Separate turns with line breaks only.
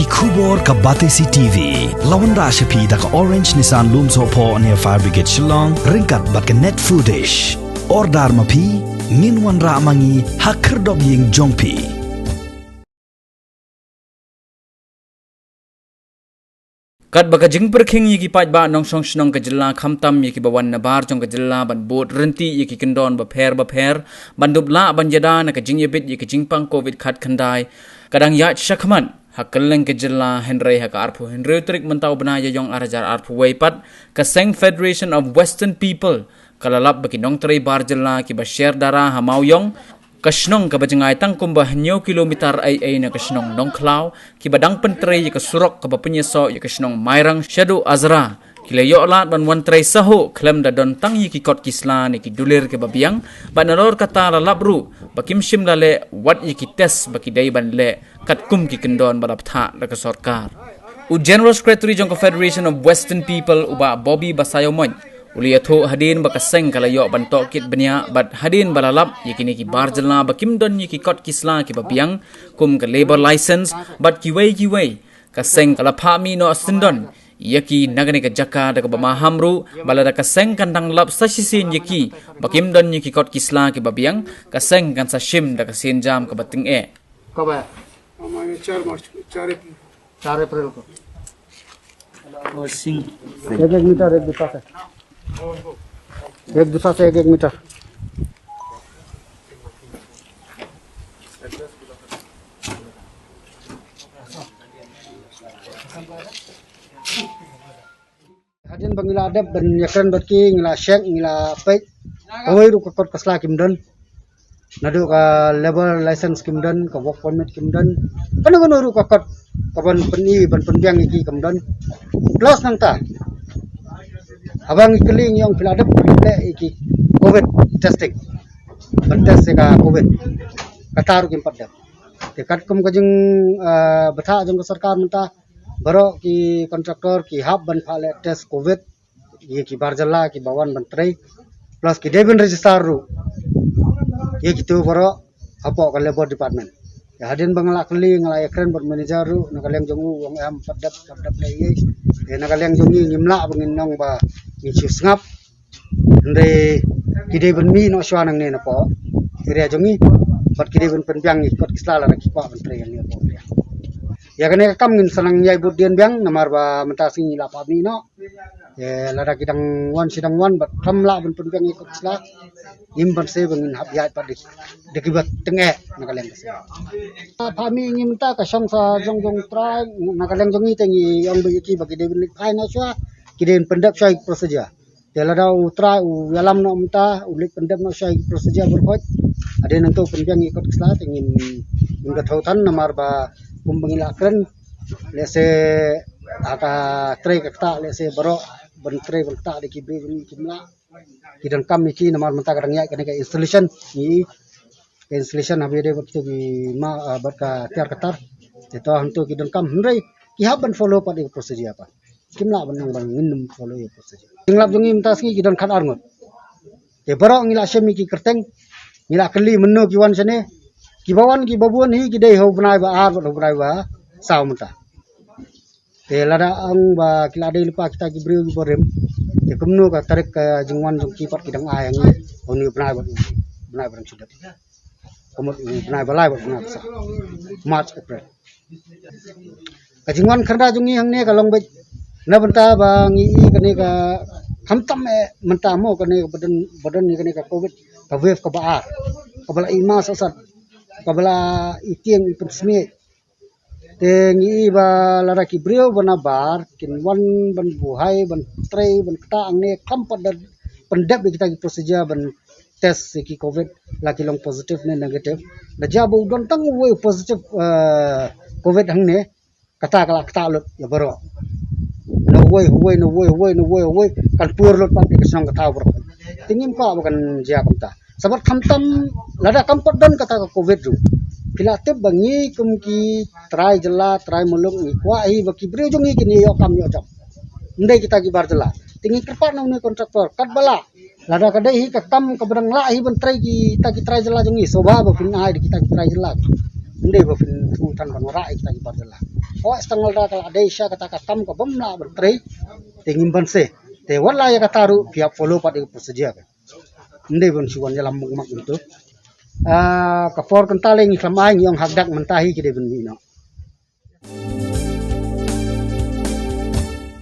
Kubor ka Batesi TV. Lawan Rashapi da ka Orange Nissan Loom Sopo near Fire Brigade Shillong. Ringkat bat ka net footage. Ordar mapi. Minwan ra mangi hakir dog ying jongpi.
Kat baka jing perking yiki paj ba nong song shnong ka jilla khamtam yiki bawan na bar jong ka jilla ban bot renti yiki kendon ba pher ban dubla ban jada na ka jing yebit yiki jing pang covid khat khandai kadang ya shakman hakaleng ka jilla henry ha ka arpu henry trik mentau bana ya yong arajar arpu weipat ka seng Federation of Western People kalalap baki nong tre bar jilla ki ba share dara ha mau yong kasnong ka bajengai tang kumbah nyo kilometer ai na kasnong nong klau ki badang pentre ya kasurok ka bapenyeso ya kasnong mairang shadow azra kila yo lat ban wan tre saho klem da don tang yi ki kot kisla ni ki dulir ke babiang banalor kata la labru bakim shim lale wat yi ki tes baki dai ban le kat kum ki kendon balap tha la ka sarkar u general secretary jong ka Federation of Western People uba Bobby Basayo Moy Uliatho hadin bakaseng kalayo bantok kit benya bat hadin balalap yakini ki barjala bakim don yiki kot kisla ki babiang kum ka labor license bat kiwei kaseng kala phami no sindon yaki nagani ka jaka daga bamahamru balada kaseng kandang lap sasisin yaki bakim don yiki kot kisla ki babiang kaseng kan sashim daga sinjam ka bating e
कब है हमारे 4 मार्च 4 अप्रैल को और सिंह 1 मीटर एक दूसरा से 1 metre hadin bangila adab ban yakran batki ngila shek ngila pek awai ru kot kasla kimdan nadu ka labor license kimdan ka work permit kimdan panu ru kot kaban peni ban penbiang iki kimdan plus nang ta abang ikeling yang piladap le iki covid testing tes ka covid kataru kim padam dekat kum kajing batha jong sarkar menta baro ki kontraktor ki hab ban phale test covid ye ki barjala ki bawan bantrei plus ki debin register ru ye ki tu baro apo ka labor department ya hadin bangla kli ngala ekren bot manager ru nakaleng jongu wong am padap le ye nakaleng jongi ngimla bangin nong ba ni ngap ndai kide ben mi no shwa nang ne na po area jongi bat kide ben penbiang ni kot kisla la ki pa ben tre ni po ya kane kam ngin sanang nyai budien biang namar ba mentasi la pa mi no ye la da kidang wan bat tham la ben penbiang ni kot kisla im ban se bengin hab ya pa de ki bat tenge nakaleng se pa mi ngim ta ka shong sa jong trai nakaleng jongi tengi yang be ki bagi de ben phai na shwa kiden pendap syai prosedur telada utra u yalam no mta ulik pendap no syai prosedur berkot ada nang tu penbiang ikut kesla ingin ingga thautan namar ba kumbangila kren lese aka trei kakta lese baro ben trei kakta de kibri ni kimla kidan kam iki namar mta kadang ya kene installation ni installation habe de waktu ki ma barka tiar katar itu hantu kidan kam hendrai ki haban follow pada prosedur apa kimla banang bang nginum follow ya prosedur tinglap jongi mtaski kidan khat arngot te baro ngila shemi ki kerteng ngila keli menno ki wan sene ki bawan ki babuan hi ki dei ho banai ba ar ho banai ba saw mta te lada ang ba kila dei lupa kita ki briu ki borem te kumno ka tarik ka jingwan jong ki pat kidang ayang ni oni banai ba sudah komot banai ba lai ba banai sa March April ka jingwan kharda jongi hang ne ka long ba na benta bang i kene ka hamtam e menta mo kene badan ni kene ka covid ka wave ka baar ka bala ima sasat ka bala itieng ipun sme te ngi ba lara ki brio bana bar kin wan ban buhai ban trei ban kta angne kampat dan pendap kita ki prosedur ban test ki covid laki long positive ne negative na jabu don tang we positive covid hang ne kata kala kta lut ya baro no way kan pur lot pat kesang kata bro tingim ka bukan jia kamta sabat kamtam lada kampat dan kata covid ru pilatip bangi kumki try jela try mulung ni kwa hi baki brio jongi kini yo kam yo jam ndai kita ki bar jela tingi kerpat nang ni kontraktor kat bala lada kadai hi ka kam ka berang la hi ban try ki ta ki try jela jongi soba ba pin ai kita ki try jela Inde ba fin hutan ban ora kita di badala. O estangal da kala adesha kata katam ka bamla bertrei tingin banse. Te wala ya kataru pihak follow pada prosedur. Inde ban suwan ya lambung mak itu. Ka for kentaling iklamai yang hagdak mentahi kide ben bino.